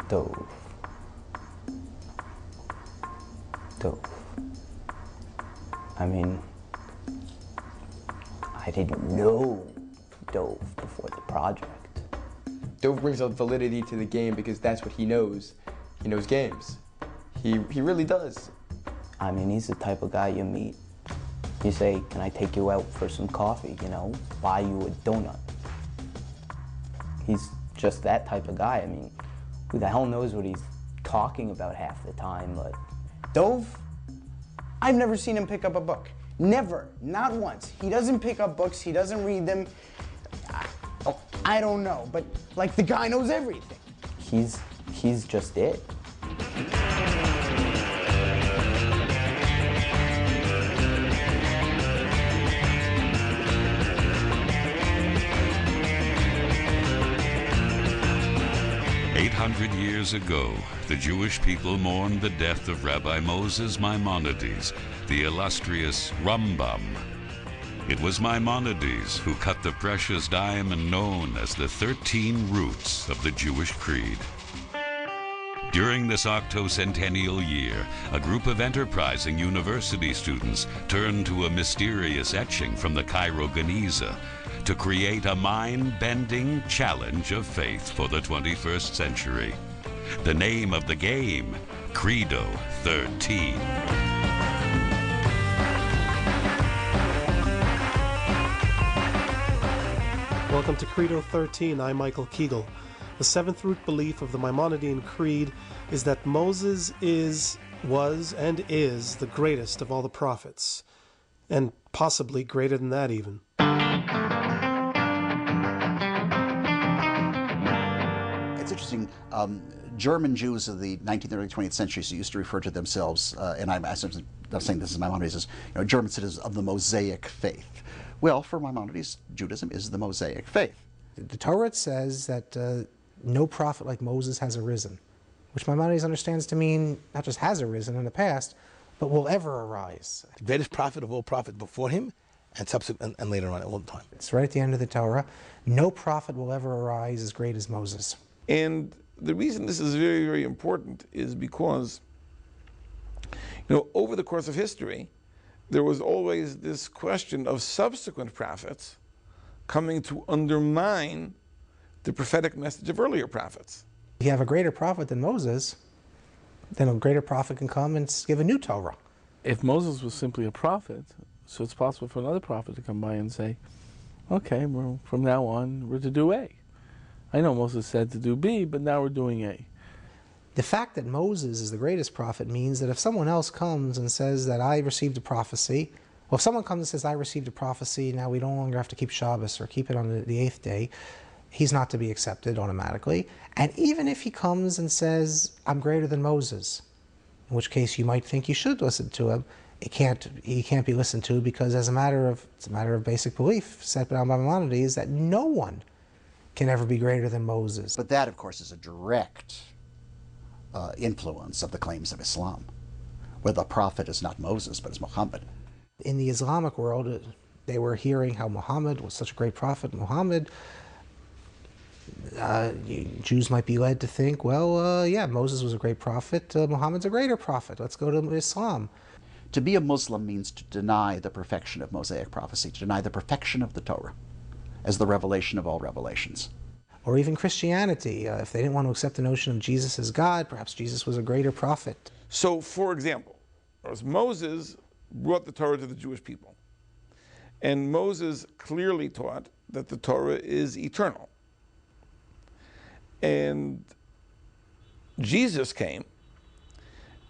Dove. Dove. I mean, I didn't know Dove before the project. Dove brings out validity to the game because that's what he knows. He knows games. He really does. I mean, he's the type of guy you meet. You say, can I take you out for some coffee, you know, buy you a donut. He's just that type of guy. I mean, who the hell knows what he's talking about half the time, but... Dove? I've never seen him pick up a book. Never, not once. He doesn't pick up books, he doesn't read them. I don't know, but like the guy knows everything. He's just it. Years ago, the Jewish people mourned the death of Rabbi Moses Maimonides, the illustrious Rambam. It was Maimonides who cut the precious diamond known as the 13 roots of the Jewish creed. During this octocentennial year, a group of enterprising university students turned to a mysterious etching from the Cairo Geniza to create a mind-bending challenge of faith for the 21st century. The name of the game, Credo 13. Welcome to Credo 13. I'm Michael Kegel. The seventh root belief of the Maimonidean Creed is that Moses was, and is the greatest of all the prophets, and possibly greater than that even. It's interesting. German Jews of the 19th and early 20th centuries used to refer to themselves, and I'm not saying this is Maimonides, as German citizens of the Mosaic faith. Well, for Maimonides, Judaism is the Mosaic faith. The Torah says that no prophet like Moses has arisen, which Maimonides understands to mean not just has arisen in the past, but will ever arise. The greatest prophet of all prophets before him, and subsequent and later on all the time. It's right at the end of the Torah. No prophet will ever arise as great as Moses. And the reason this is very, very important is because, over the course of history, there was always this question of subsequent prophets coming to undermine the prophetic message of earlier prophets. If you have a greater prophet than Moses, then a greater prophet can come and give a new Torah. If Moses was simply a prophet, so it's possible for another prophet to come by and say, okay, from now on, we're to do A. I know Moses said to do B, but now we're doing A. The fact that Moses is the greatest prophet means that if someone else comes and says that I received a prophecy, well, if someone comes and says I received a prophecy, now we no longer have to keep Shabbos or keep it on the 8th day, he's not to be accepted automatically. And even if he comes and says, I'm greater than Moses, in which case you might think you should listen to him, he can't be listened to because it's a matter of basic belief set down by Maimonides that no one can ever be greater than Moses. But that, of course, is a direct influence of the claims of Islam, where the prophet is not Moses, but is Muhammad. In the Islamic world, they were hearing how Muhammad was such a great prophet. Muhammad, Jews might be led to think, well, yeah, Moses was a great prophet, Muhammad's a greater prophet, let's go to Islam. To be a Muslim means to deny the perfection of Mosaic prophecy, to deny the perfection of the Torah as the revelation of all revelations. Or even Christianity, if they didn't want to accept the notion of Jesus as God, perhaps Jesus was a greater prophet. So, for example, as Moses brought the Torah to the Jewish people, and Moses clearly taught that the Torah is eternal. And Jesus came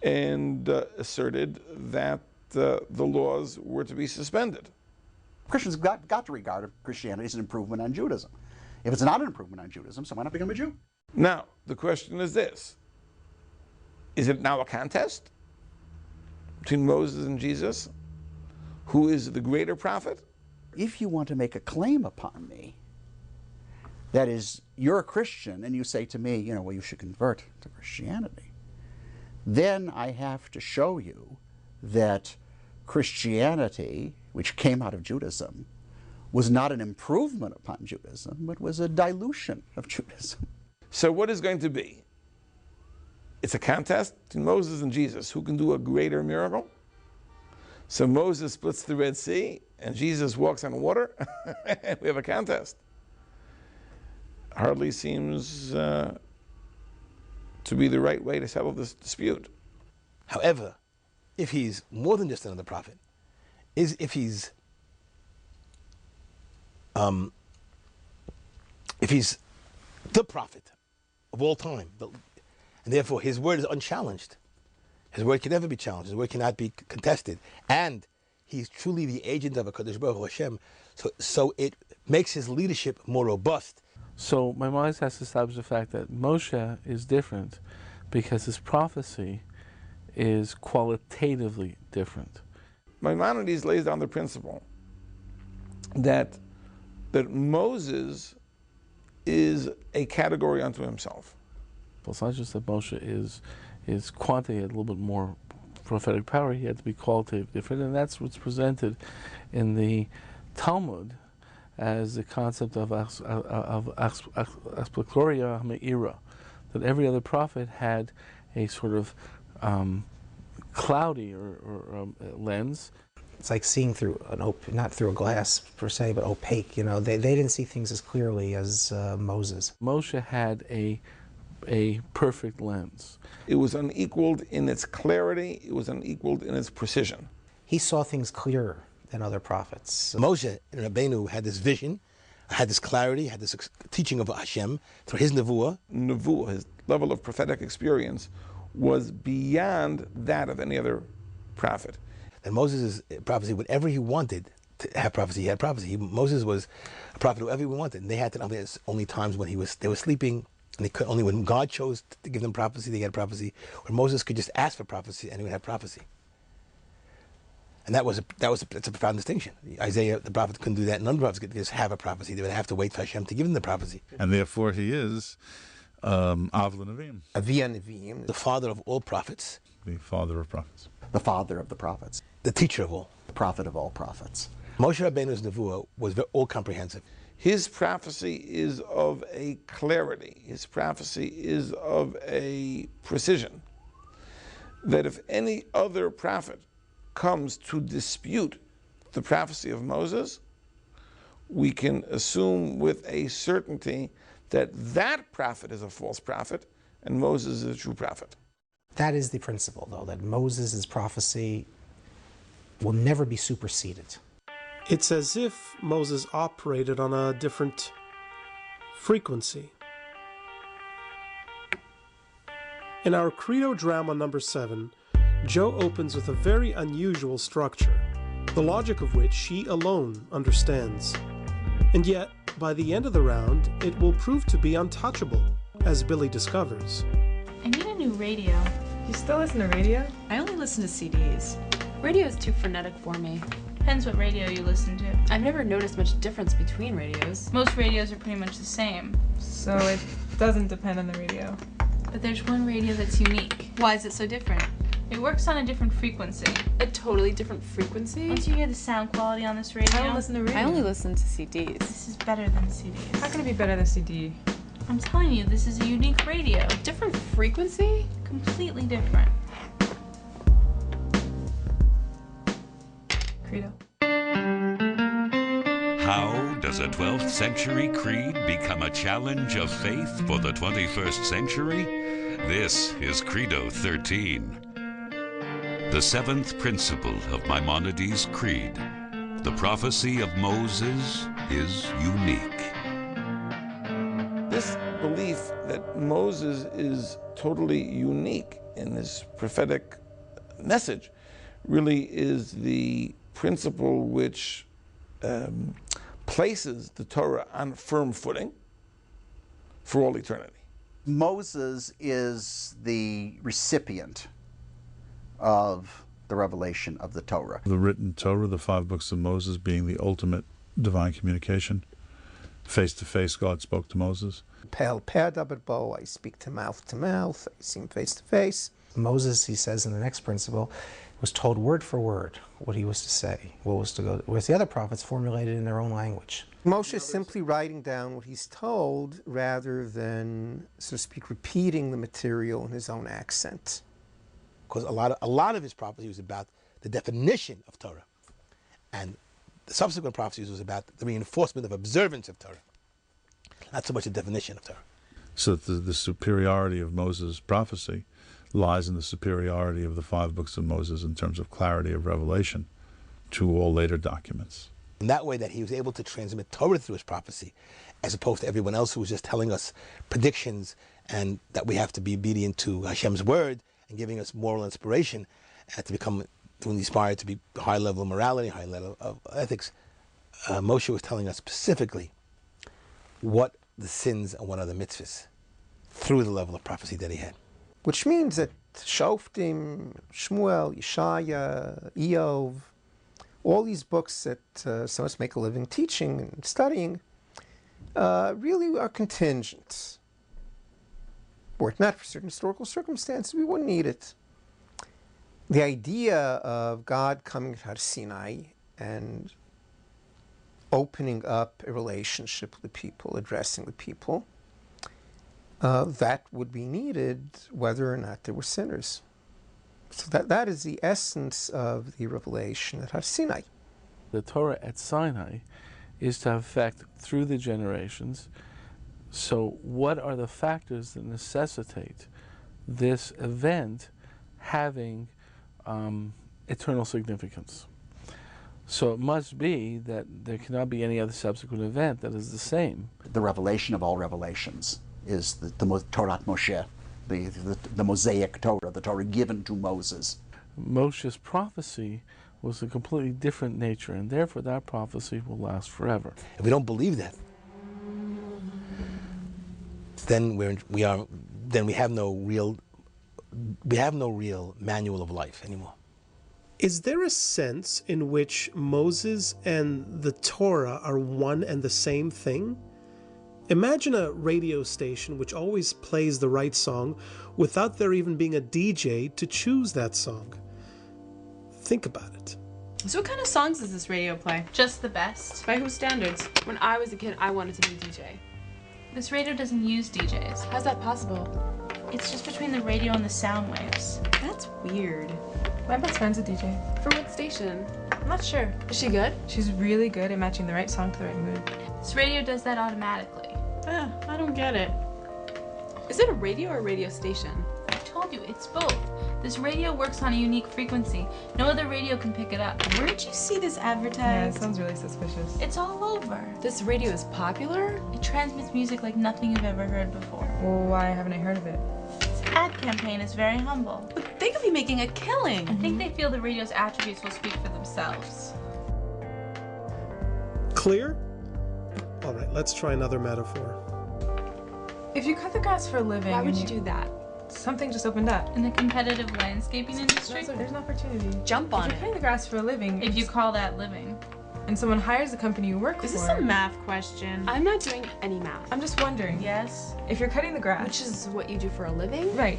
and asserted that the laws were to be suspended. Christians got to regard Christianity as an improvement on Judaism. If it's not an improvement on Judaism, so why not become a Jew? Now, the question is this. Is it now a contest between Moses and Jesus? Who is the greater prophet? If you want to make a claim upon me, that is, you're a Christian and you say to me, well, you should convert to Christianity, then I have to show you that Christianity, which came out of Judaism, was not an improvement upon Judaism, but was a dilution of Judaism. So what is going to be it's a contest between Moses and Jesus. Who can do a greater miracle? So Moses splits the Red Sea, and Jesus walks on water. We have a contest. Hardly seems to be the right way to settle this dispute. However, if he's more than just another prophet, if he's the prophet of all time, and therefore his word is unchallenged. His word can never be challenged. His word cannot be contested. And he's truly the agent of HaKadosh Baruch Hu Hashem. So it makes his leadership more robust. So Maimonides has to establish the fact that Moshe is different because his prophecy is qualitatively different. Maimonides lays down the principle that Moses is a category unto himself. Well, it's not just that Moshe is quantity, had a little bit more prophetic power, he had to be qualitative different, and that's what's presented in the Talmud as the concept of explicoria me'ira, that every other prophet had a sort of cloudy or lens. It's like seeing through not through a glass per se, but opaque. You know, they didn't see things as clearly as Moses. Moshe had a perfect lens. It was unequaled in its clarity. It was unequaled in its precision. He saw things clearer than other prophets. Moshe and Rabbeinu had this vision, had this clarity, had this teaching of Hashem through his nevuah. Nevuah, his level of prophetic experience, was beyond that of any other prophet. And Moses' prophecy, whatever he wanted to have prophecy, he had prophecy. Moses was a prophet whoever he wanted. And they had to only times when they were sleeping, and they could only when God chose to give them prophecy, they had prophecy. When Moses could just ask for prophecy, and he would have prophecy. And that's a profound distinction. Isaiah, the prophet, couldn't do that. None of the prophets could just have a prophecy. They would have to wait for Hashem to give them the prophecy. And therefore he is Av L'Nevim. Avia Nevi'im. The father of all prophets. The father of prophets. The father of the prophets. The teacher of all. The prophet of all prophets. Moshe Rabbeinu's nevuah was all comprehensive. His prophecy is of a clarity. His prophecy is of a precision. That if any other prophet comes to dispute the prophecy of Moses, we can assume with a certainty that that prophet is a false prophet and Moses is a true prophet. That is the principle, though, that Moses' prophecy will never be superseded. It's as if Moses operated on a different frequency. In our Credo drama number 7, Joe opens with a very unusual structure, the logic of which she alone understands. And yet, by the end of the round, it will prove to be untouchable, as Billy discovers. I need a new radio. You still listen to radio? I only listen to CDs. Radio is too frenetic for me. Depends what radio you listen to. I've never noticed much difference between radios. Most radios are pretty much the same, so it doesn't depend on the radio. But there's one radio that's unique. Why is it so different? It works on a different frequency. A totally different frequency? Once you hear the sound quality on this radio... I don't listen to radio. I only listen to CDs. This is better than CDs. How can it be better than CD? I'm telling you, this is a unique radio. A different frequency? Completely different. Credo. How does a 12th century creed become a challenge of faith for the 21st century? This is Credo 13. The seventh principle of Maimonides' creed. The prophecy of Moses is unique. This belief that Moses is totally unique in his prophetic message really is the principle which places the Torah on firm footing for all eternity. Moses is the recipient of the revelation of the Torah. The written Torah, the 5 books of Moses, being the ultimate divine communication, Face to face, God spoke to Moses. Pel per bow, I speak to mouth, I see him face to face. Moses, he says in the next principle, was told word for word what he was to say, what was to go, whereas the other prophets formulated in their own language. Moshe is simply writing down what he's told rather than, so to speak, repeating the material in his own accent. Because a lot of his prophecy was about the definition of Torah, and the subsequent prophecies was about the reinforcement of observance of Torah, not so much the definition of Torah. So the superiority of Moses' prophecy lies in the superiority of the 5 books of Moses in terms of clarity of revelation to all later documents. In that way that he was able to transmit Torah through his prophecy, as opposed to everyone else who was just telling us predictions and that we have to be obedient to Hashem's word and giving us moral inspiration to inspire to be high level of morality, high level of ethics. Moshe was telling us specifically what the sins and what are the mitzvahs through the level of prophecy that he had. Which means that Shoftim, Shmuel, Yeshaya, Eov, all these books that some of us make a living teaching and studying really are contingent. Were it not for certain historical circumstances, we wouldn't need it. The idea of God coming to Har Sinai and opening up a relationship with the people, addressing the people, that would be needed whether or not there were sinners. So that is the essence of the revelation at Har Sinai. The Torah at Sinai is to have effect through the generations. So what are the factors that necessitate this event having eternal significance? So it must be that there cannot be any other subsequent event that is the same. The revelation of all revelations is the Torah Moshe, the Mosaic Torah, the Torah given to Moses. Moshe's prophecy was a completely different nature, and therefore that prophecy will last forever. If we don't believe that, then we have no real manual of life anymore. Is there a sense in which Moses and the Torah are one and the same thing? Imagine a radio station which always plays the right song without there even being a DJ to choose that song. Think about it. So what kind of songs does this radio play? Just the best. By whose standards? When I was a kid, I wanted to be a DJ. This radio doesn't use DJs. How's that possible? It's just between the radio and the sound waves. That's weird. My best friend's a DJ. For what station? I'm not sure. Is she good? She's really good at matching the right song to the right mood. This radio does that automatically. I don't get it. Is it a radio or a radio station? I told you, it's both. This radio works on a unique frequency. No other radio can pick it up. Where did you see this advertised? Yeah, it sounds really suspicious. It's all over. This radio is popular? It transmits music like nothing you've ever heard before. Well, why haven't I heard of it? This ad campaign is very humble. But they could be making a killing. I think they feel the radio's attributes will speak for themselves. Clear? All right, let's try another metaphor. If you cut the grass for a living... Why would you do that? Something just opened up. In the competitive landscaping industry? There's an opportunity. Jump on it. If you're cutting the grass for a living... If you call that living. And someone hires the company you work for... Is this a math question? I'm not doing any math. I'm just wondering. Yes? If you're cutting the grass... Which is what you do for a living? Right.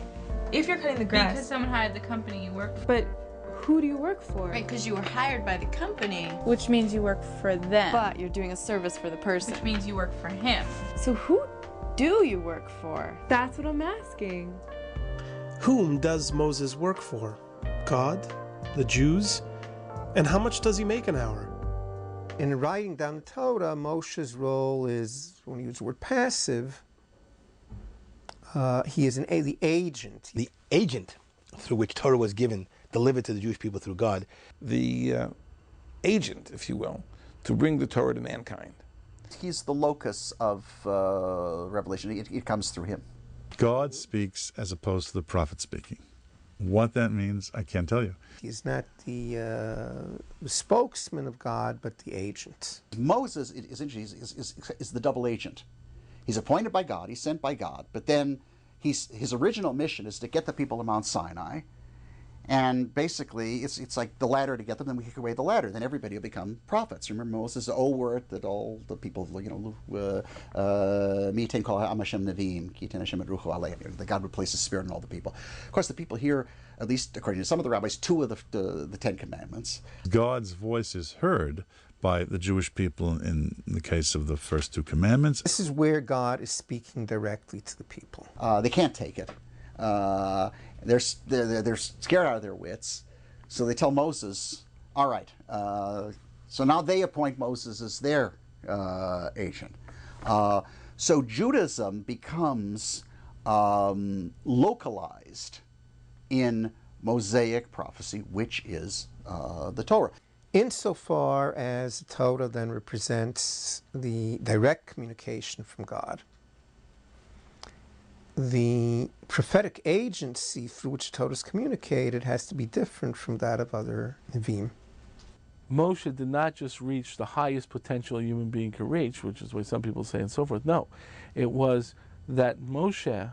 If you're cutting the grass... Because someone hired the company you work for. But who do you work for? Right, because you were hired by the company. Which means you work for them. But you're doing a service for the person. Which means you work for him. So who do you work for? That's what I'm asking. Whom does Moses work for? God? The Jews? And how much does he make an hour? In writing down the Torah, Moshe's role is, when we use the word passive, he is the agent. The agent through which Torah was given, delivered to the Jewish people through God. The agent, if you will, to bring the Torah to mankind. He's the locus of revelation. It comes through him. God speaks as opposed to the prophet speaking. What that means, I can't tell you. He's not the spokesman of God, but the agent. Moses is the double agent. He's appointed by God, he's sent by God, but then his original mission is to get the people to Mount Sinai, And basically, it's like the ladder to get them, then we kick away the ladder, then everybody will become prophets. Remember Moses' old word that all the people, Mi'ten kol ha'am Hashem neviim, ki yiten Hashem et rucho aleim, that God would place His Spirit in all the people. Of course, the people hear, at least according to some of the rabbis, 2 of the 10 Commandments. God's voice is heard by the Jewish people in the case of the first 2 commandments. This is where God is speaking directly to the people. They can't take it. They're scared out of their wits, so they tell Moses, all right, so now they appoint Moses as their agent. So Judaism becomes localized in Mosaic prophecy, which is the Torah. Insofar as the Torah then represents the direct communication from God, the prophetic agency through which the Torah is communicated has to be different from that of other Nevi'im. Moshe did not just reach the highest potential a human being could reach, which is what some people say and so forth. No, it was that Moshe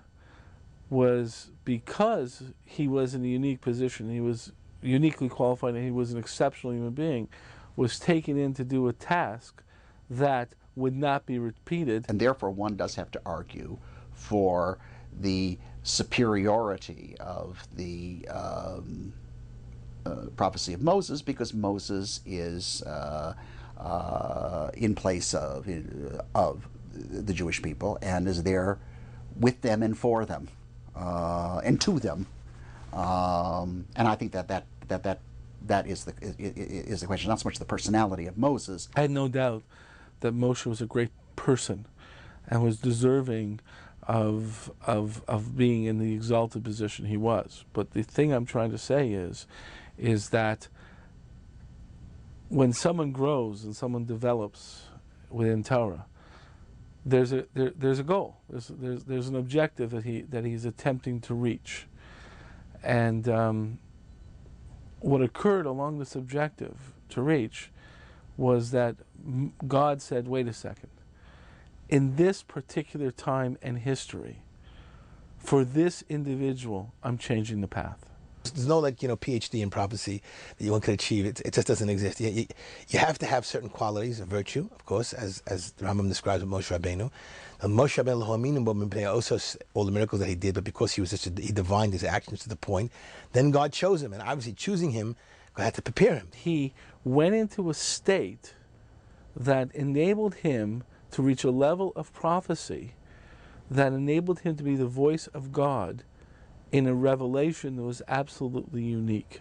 was, because he was in a unique position, he was uniquely qualified and he was an exceptional human being, was taken in to do a task that would not be repeated. And therefore one does have to argue for the superiority of the prophecy of Moses, because Moses is in place of the Jewish people and is there with them and for them and to them, and I think that is the question, not so much the personality of Moses. I had no doubt that Moshe was a great person and was deserving of being in the exalted position he was. But the thing I'm trying to say is that when someone grows and someone develops within Torah, there's a goal. There's an objective that he's attempting to reach, and what occurred along this objective to reach was that God said, "Wait a second. In this particular time and history, for this individual, I'm changing the path." There's no PhD in prophecy that one could achieve. It just doesn't exist. You have to have certain qualities of virtue, of course, as the Rambam describes with Moshe Rabbeinu. Moshe Rabbeinu also all the miracles that he did, but because he was he divined his actions to the point, then God chose him, and obviously choosing him, God had to prepare him. He went into a state that enabled him to reach a level of prophecy that enabled him to be the voice of God in a revelation that was absolutely unique,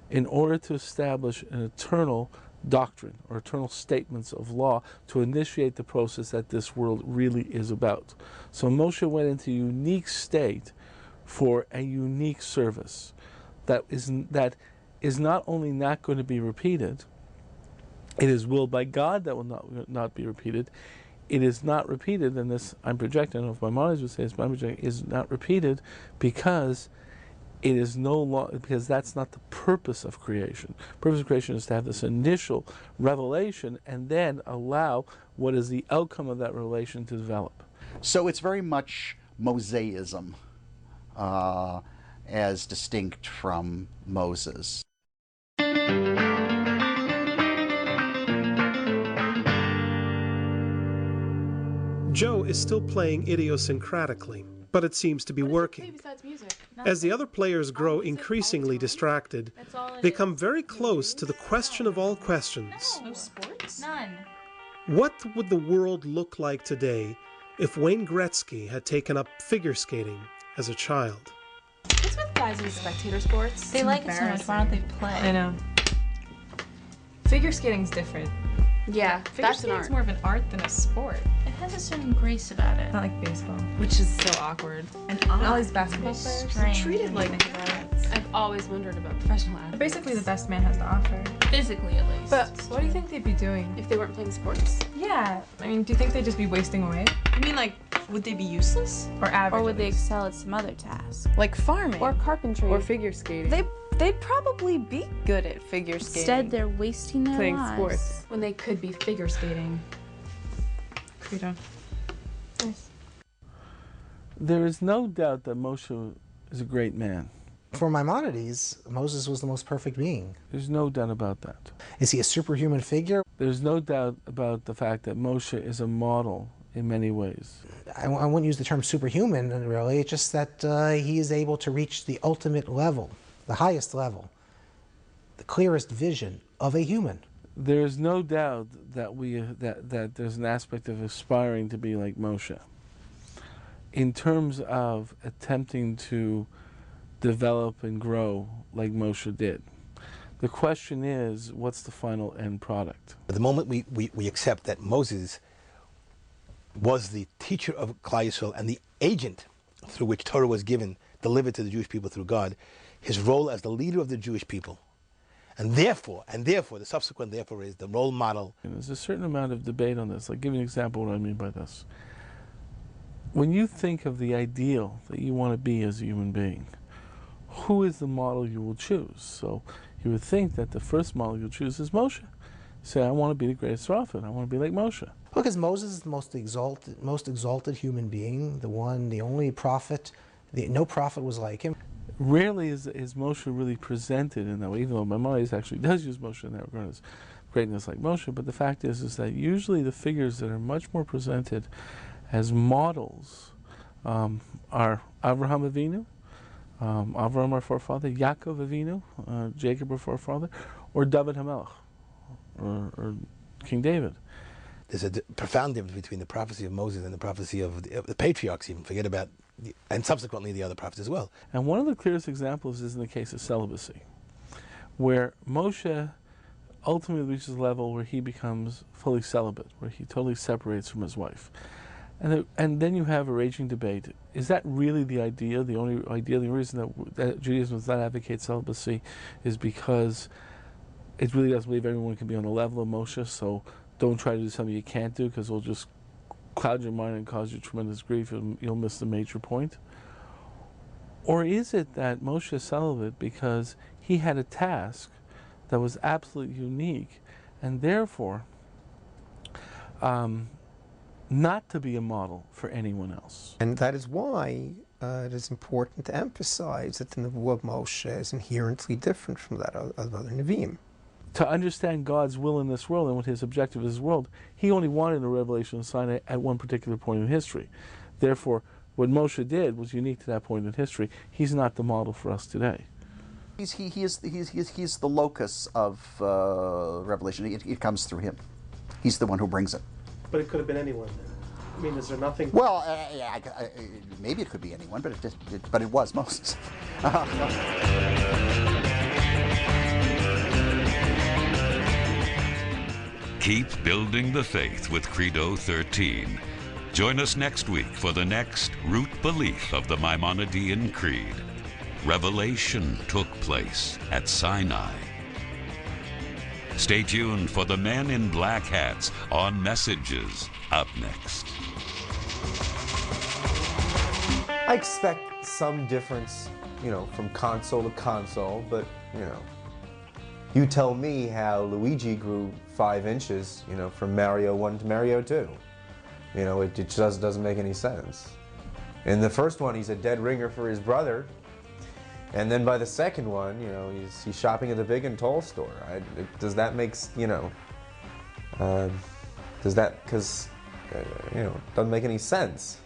in order to establish an eternal doctrine or eternal statements of law to initiate the process that this world really is about. So Moshe went into a unique state for a unique service that is not only not going to be repeated, it is willed by God that will not be repeated. It is not repeated, and this I'm projecting, I don't know if Maimonides would say this, but I'm projecting, is not repeated because it is no longer, because that's not the purpose of creation. The purpose of creation is to have this initial revelation and then allow what is the outcome of that revelation to develop. So it's very much Mosaism as distinct from Moses. Joe is still playing idiosyncratically, but it seems to be working. As the other players grow increasingly distracted, they come very close to the question of all questions. No sports? None. What would the world look like today if Wayne Gretzky had taken up figure skating as a child? What's with guys in spectator sports? They like it so much, why don't they play? I know. Figure skating's different. Yeah, Figure skating's more of an art than a sport. It has a certain grace about it. Not like baseball, which is so awkward. And all these basketball players are treated like adults. I've always wondered about professional athletes. Basically, the best man has to offer. Physically, at least. But what do you think they'd be doing If they weren't playing sports? Yeah, I mean, do you think they'd just be wasting away? I mean, like, would they be useless or average? Or would they excel at some other task? Like farming. Or carpentry. Or figure skating? They'd probably be good at figure skating. Instead, they're wasting their playing lives. sports when they could be figure skating. Credo. Nice. There is no doubt that Moshe is a great man. For Maimonides, Moses was the most perfect being. There's no doubt about that. Is he a superhuman figure? There's no doubt about the fact that Moshe is a model in many ways. I wouldn't use the term superhuman, really. It's just that he is able to reach the ultimate level, the highest level, the clearest vision of a human. There's no doubt that that there's an aspect of aspiring to be like Moshe. In terms of attempting to develop and grow like Moshe did. The question is, what's the final end product? At the moment we accept that Moses was the teacher of Klal Yisrael and the agent through which Torah was given, delivered to the Jewish people through God, his role as the leader of the Jewish people, and therefore, the subsequent therefore is the role model. And there's a certain amount of debate on this. I'll give you an example of what I mean by this. When you think of the ideal that you want to be as a human being, who is the model you will choose? So you would think that the first model you'll choose is Moshe. Say, I want to be the greatest prophet. I want to be like Moshe. Because Moses is the most exalted human being, the only prophet. No prophet was like him. Rarely is Moshe really presented in that way, even though Maimonides actually does use Moshe in that regard as greatness like Moshe. But the fact is that usually the figures that are much more presented as models are Avraham Avinu, Avraham our forefather, Yaakov Avinu, Jacob our forefather, or David HaMelech, or King David. There's a profound difference between the prophecy of Moses and the prophecy of the patriarchs, even forget about, and subsequently the other prophets as well. And one of the clearest examples is in the case of celibacy, where Moshe ultimately reaches a level where he becomes fully celibate, where he totally separates from his wife. And then you have a raging debate. Is that really the idea? The only idea, the reason that Judaism does not advocate celibacy is because it really doesn't believe everyone can be on the level of Moshe, so don't try to do something you can't do because it'll just cloud your mind and cause you tremendous grief and you'll miss the major point? Or is it that Moshe is celibate because he had a task that was absolutely unique and therefore not to be a model for anyone else? And that is why it is important to emphasize that the Nevuah of Moshe is inherently different from that of other Nevi'im. To understand God's will in this world and what his objective is in this world, he only wanted a revelation sign at one particular point in history. Therefore, what Moshe did was unique to that point in history. He's not the model for us today. He's the locus of revelation. It comes through him. He's the one who brings it. But it could have been anyone then. I mean, is there nothing? Well, maybe it could be anyone, but it was Moses. Keep building the faith with Credo 13. Join us next week for the next root belief of the Maimonidean Creed. Revelation took place at Sinai. Stay tuned for the men in black hats on Messages up next. I expect some difference, from console to console, but, you tell me how Luigi grew 5 inches, from Mario 1 to Mario 2. It just doesn't make any sense. In the first one, he's a dead ringer for his brother. And then by the second one, he's shopping at the big and tall store. Does that make, does that, because, doesn't make any sense.